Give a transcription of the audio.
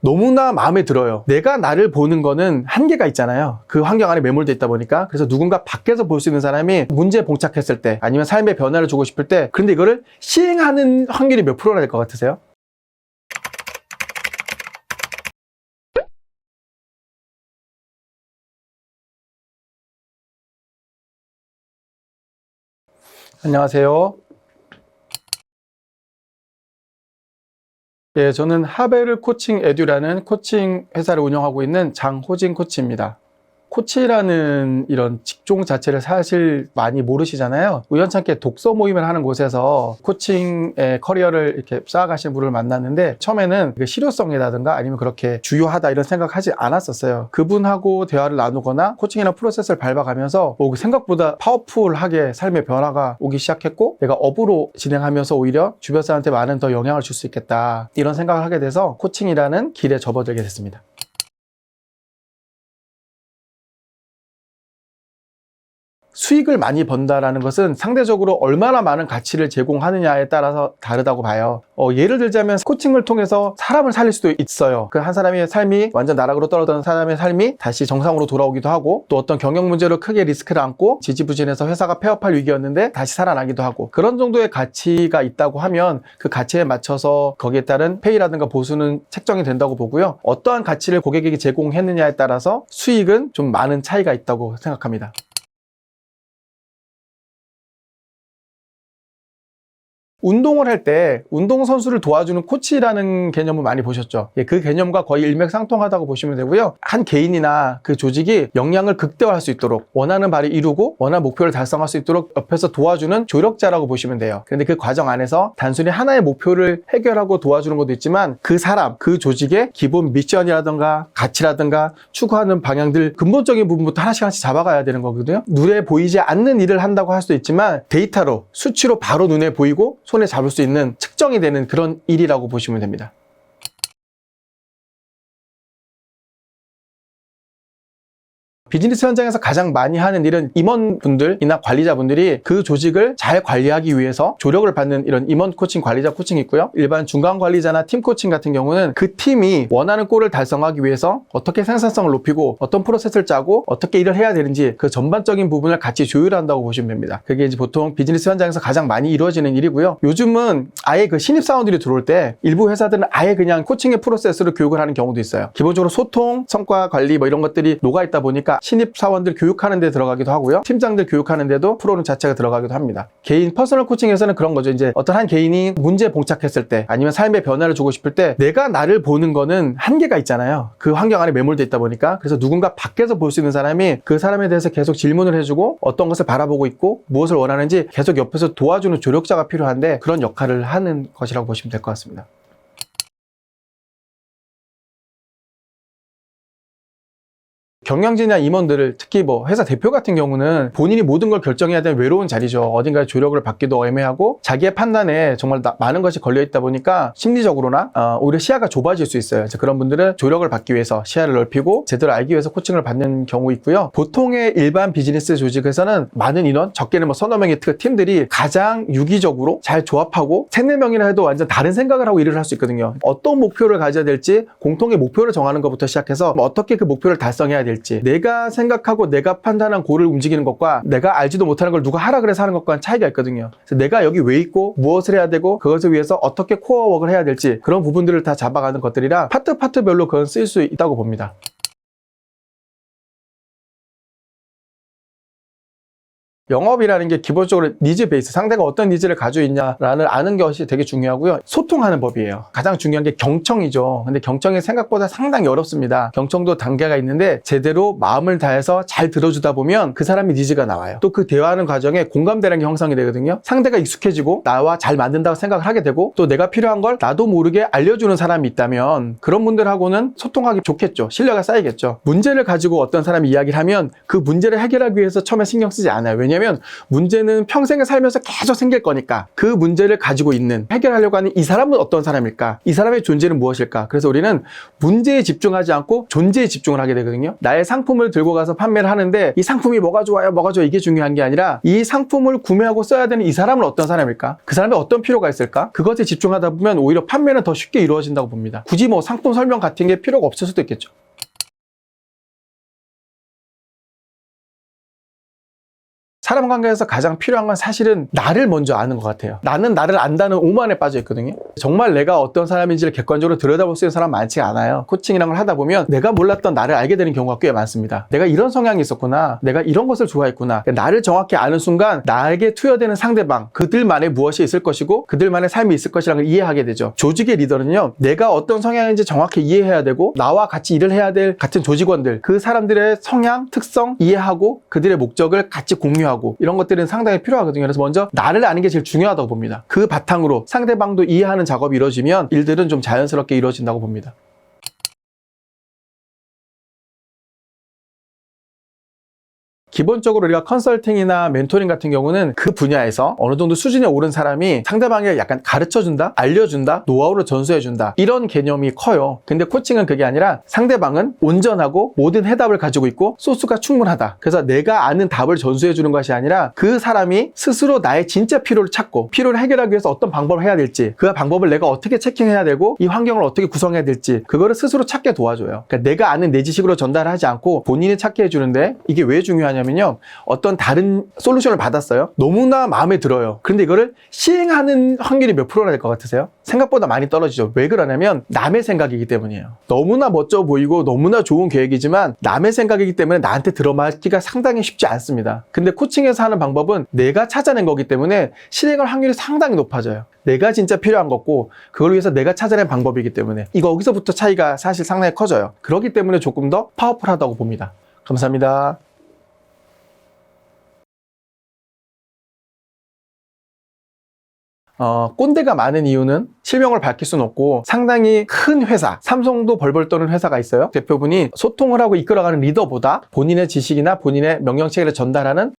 너무나 마음에 들어요. 내가 나를 보는 거는 한계가 있잖아요. 그 환경 안에 매몰돼 있다 보니까. 그래서 누군가 밖에서 볼 수 있는 사람이 문제에 봉착했을 때 아니면 삶의 변화를 주고 싶을 때, 그런데 이거를 시행하는 확률이 몇 프로나 될 것 같으세요? 안녕하세요. 예, 저는 하베르 코칭 에듀라는 코칭 회사를 운영하고 있는 장호진 코치입니다. 코치라는 이런 직종 자체를 사실 많이 모르시잖아요. 우연찮게 독서 모임을 하는 곳에서 코칭의 커리어를 이렇게 쌓아가시는 분을 만났는데, 처음에는 실효성이라든가 아니면 그렇게 주요하다 이런 생각하지 않았었어요. 그분하고 대화를 나누거나 코칭이나 프로세스를 밟아가면서 생각보다 파워풀하게 삶의 변화가 오기 시작했고, 내가 업으로 진행하면서 오히려 주변 사람한테 많은 더 영향을 줄 수 있겠다 이런 생각을 하게 돼서 코칭이라는 길에 접어들게 됐습니다. 수익을 많이 번다라는 것은 상대적으로 얼마나 많은 가치를 제공하느냐에 따라서 다르다고 봐요. 예를 들자면 코칭을 통해서 사람을 살릴 수도 있어요. 그 한 사람의 삶이 완전 나락으로 떨어졌던 사람의 삶이 다시 정상으로 돌아오기도 하고, 또 어떤 경영 문제로 크게 리스크를 안고 지지부진해서 회사가 폐업할 위기였는데 다시 살아나기도 하고, 그런 정도의 가치가 있다고 하면 그 가치에 맞춰서 거기에 따른 페이라든가 보수는 책정이 된다고 보고요. 어떠한 가치를 고객에게 제공했느냐에 따라서 수익은 좀 많은 차이가 있다고 생각합니다. 운동을 할 때 운동선수를 도와주는 코치라는 개념을 많이 보셨죠? 그 개념과 거의 일맥상통하다고 보시면 되고요. 한 개인이나 그 조직이 역량을 극대화할 수 있도록, 원하는 바를 이루고 원하는 목표를 달성할 수 있도록 옆에서 도와주는 조력자라고 보시면 돼요. 그런데 그 과정 안에서 단순히 하나의 목표를 해결하고 도와주는 것도 있지만, 그 사람, 그 조직의 기본 미션이라든가 가치라든가 추구하는 방향들, 근본적인 부분부터 하나씩 잡아가야 되는 거거든요. 눈에 보이지 않는 일을 한다고 할 수도 있지만, 데이터로, 수치로 바로 눈에 보이고 손에 잡을 수 있는, 측정이 되는 그런 일이라고 보시면 됩니다. 비즈니스 현장에서 가장 많이 하는 일은 임원분들이나 관리자분들이 그 조직을 잘 관리하기 위해서 조력을 받는 이런 임원 코칭, 관리자 코칭이 있고요. 일반 중간 관리자나 팀 코칭 같은 경우는 그 팀이 원하는 골을 달성하기 위해서 어떻게 생산성을 높이고 어떤 프로세스를 짜고 어떻게 일을 해야 되는지 그 전반적인 부분을 같이 조율한다고 보시면 됩니다. 그게 이제 보통 비즈니스 현장에서 가장 많이 이루어지는 일이고요. 요즘은 아예 그 신입사원들이 들어올 때 일부 회사들은 아예 그냥 코칭의 프로세스로 교육을 하는 경우도 있어요. 기본적으로 소통, 성과 관리 이런 것들이 녹아있다 보니까 신입사원들 교육하는 데 들어가기도 하고요. 팀장들 교육하는 데도 프로그램 자체가 들어가기도 합니다. 개인 퍼스널 코칭에서는 그런 거죠. 이제 어떤 한 개인이 문제에 봉착했을 때 아니면 삶의 변화를 주고 싶을 때, 내가 나를 보는 거는 한계가 있잖아요. 그 환경 안에 매몰돼 있다 보니까. 그래서 누군가 밖에서 볼 수 있는 사람이 그 사람에 대해서 계속 질문을 해주고 어떤 것을 바라보고 있고 무엇을 원하는지 계속 옆에서 도와주는 조력자가 필요한데, 그런 역할을 하는 것이라고 보시면 될 것 같습니다. 경영진이나 임원들을, 특히 회사 대표 같은 경우는 본인이 모든 걸 결정해야 되는 외로운 자리죠. 어딘가에 조력을 받기도 애매하고 자기의 판단에 정말 많은 것이 걸려있다 보니까 심리적으로나 오히려 시야가 좁아질 수 있어요. 그런 분들은 조력을 받기 위해서 시야를 넓히고 제대로 알기 위해서 코칭을 받는 경우 있고요. 보통의 일반 비즈니스 조직에서는 많은 인원, 적게는 서너 명의 팀들이 가장 유기적으로 잘 조합하고 3-4명이나 해도 완전 다른 생각을 하고 일을 할 수 있거든요. 어떤 목표를 가져야 될지 공통의 목표를 정하는 것부터 시작해서 어떻게 그 목표를 달성해야 될지, 내가 생각하고 내가 판단한 고를 움직이는 것과 내가 알지도 못하는 걸 누가 하라 그래서 하는 것과는 차이가 있거든요. 그래서 내가 여기 왜 있고 무엇을 해야 되고 그것을 위해서 어떻게 코어워크를 해야 될지, 그런 부분들을 다 잡아가는 것들이라 파트별로 그건 쓸 수 있다고 봅니다. 영업이라는 게 기본적으로 니즈 베이스, 상대가 어떤 니즈를 가지고 있냐라는 아는 것이 되게 중요하고요. 소통하는 법이에요. 가장 중요한 게 경청이죠. 근데 경청이 생각보다 상당히 어렵습니다. 경청도 단계가 있는데 제대로 마음을 다해서 잘 들어주다 보면 그 사람의 니즈가 나와요. 또 그 대화하는 과정에 공감대라는 게 형성이 되거든요. 상대가 익숙해지고 나와 잘 맞는다고 생각을 하게 되고, 또 내가 필요한 걸 나도 모르게 알려주는 사람이 있다면 그런 분들하고는 소통하기 좋겠죠. 신뢰가 쌓이겠죠. 문제를 가지고 어떤 사람이 이야기를 하면 그 문제를 해결하기 위해서 처음에 신경 쓰지 않아요. 왜냐면 왜냐면 문제는 평생을 살면서 계속 생길 거니까 그 문제를 가지고 있는, 해결하려고 하는 이 사람은 어떤 사람일까? 이 사람의 존재는 무엇일까? 그래서 우리는 문제에 집중하지 않고 존재에 집중을 하게 되거든요. 나의 상품을 들고 가서 판매를 하는데 이 상품이 뭐가 좋아요? 뭐가 좋아요? 이게 중요한 게 아니라 이 상품을 구매하고 써야 되는 이 사람은 어떤 사람일까? 그 사람이 어떤 필요가 있을까? 그것에 집중하다 보면 오히려 판매는 더 쉽게 이루어진다고 봅니다. 굳이 뭐 상품 설명 같은 게 필요가 없을 수도 있겠죠. 사람 관계에서 가장 필요한 건 사실은 나를 먼저 아는 것 같아요. 나는 나를 안다는 오만에 빠져 있거든요. 정말 내가 어떤 사람인지를 객관적으로 들여다볼 수 있는 사람 많지 않아요. 코칭이라는 걸 하다 보면 내가 몰랐던 나를 알게 되는 경우가 꽤 많습니다. 내가 이런 성향이 있었구나. 내가 이런 것을 좋아했구나. 나를 정확히 아는 순간 나에게 투여되는 상대방, 그들만의 무엇이 있을 것이고 그들만의 삶이 있을 것이라는 걸 이해하게 되죠. 조직의 리더는요, 내가 어떤 성향인지 정확히 이해해야 되고 나와 같이 일을 해야 될 같은 조직원들, 그 사람들의 성향, 특성 이해하고 그들의 목적을 같이 공유하고 이런 것들은 상당히 필요하거든요. 그래서 먼저 나를 아는 게 제일 중요하다고 봅니다. 그 바탕으로 상대방도 이해하는 작업이 이루어지면 일들은 좀 자연스럽게 이루어진다고 봅니다. 기본적으로 우리가 컨설팅이나 멘토링 같은 경우는 그 분야에서 어느 정도 수준에 오른 사람이 상대방에게 약간 가르쳐준다, 알려준다, 노하우를 전수해준다, 이런 개념이 커요. 근데 코칭은 그게 아니라 상대방은 온전하고 모든 해답을 가지고 있고 소스가 충분하다. 그래서 내가 아는 답을 전수해주는 것이 아니라 그 사람이 스스로 나의 진짜 필요를 찾고 필요를 해결하기 위해서 어떤 방법을 해야 될지, 그 방법을 내가 어떻게 체킹해야 되고 이 환경을 어떻게 구성해야 될지 그거를 스스로 찾게 도와줘요. 그러니까 내가 아는 내 지식으로 전달하지 않고 본인이 찾게 해주는데, 이게 왜 중요하냐면요, 어떤 다른 솔루션을 받았어요. 너무나 마음에 들어요. 그런데 이거를 시행하는 확률이 몇 프로나 될 것 같으세요? 생각보다 많이 떨어지죠. 왜 그러냐면 남의 생각이기 때문이에요. 너무나 멋져 보이고 너무나 좋은 계획이지만 남의 생각이기 때문에 나한테 들어맞기가 상당히 쉽지 않습니다. 근데 코칭에서 하는 방법은 내가 찾아낸 거기 때문에 실행할 확률이 상당히 높아져요. 내가 진짜 필요한 거고 그걸 위해서 내가 찾아낸 방법이기 때문에 여기서부터 차이가 사실 상당히 커져요. 그렇기 때문에 조금 더 파워풀하다고 봅니다. 감사합니다. 꼰대가 많은 이유는 실명을 밝힐 수는 없고 상당히 큰 회사, 삼성도 벌벌 떠는 회사가 있어요. 대표분이 소통을 하고 이끌어가는 리더보다 본인의 지식이나 본인의 명령체계를 전달하는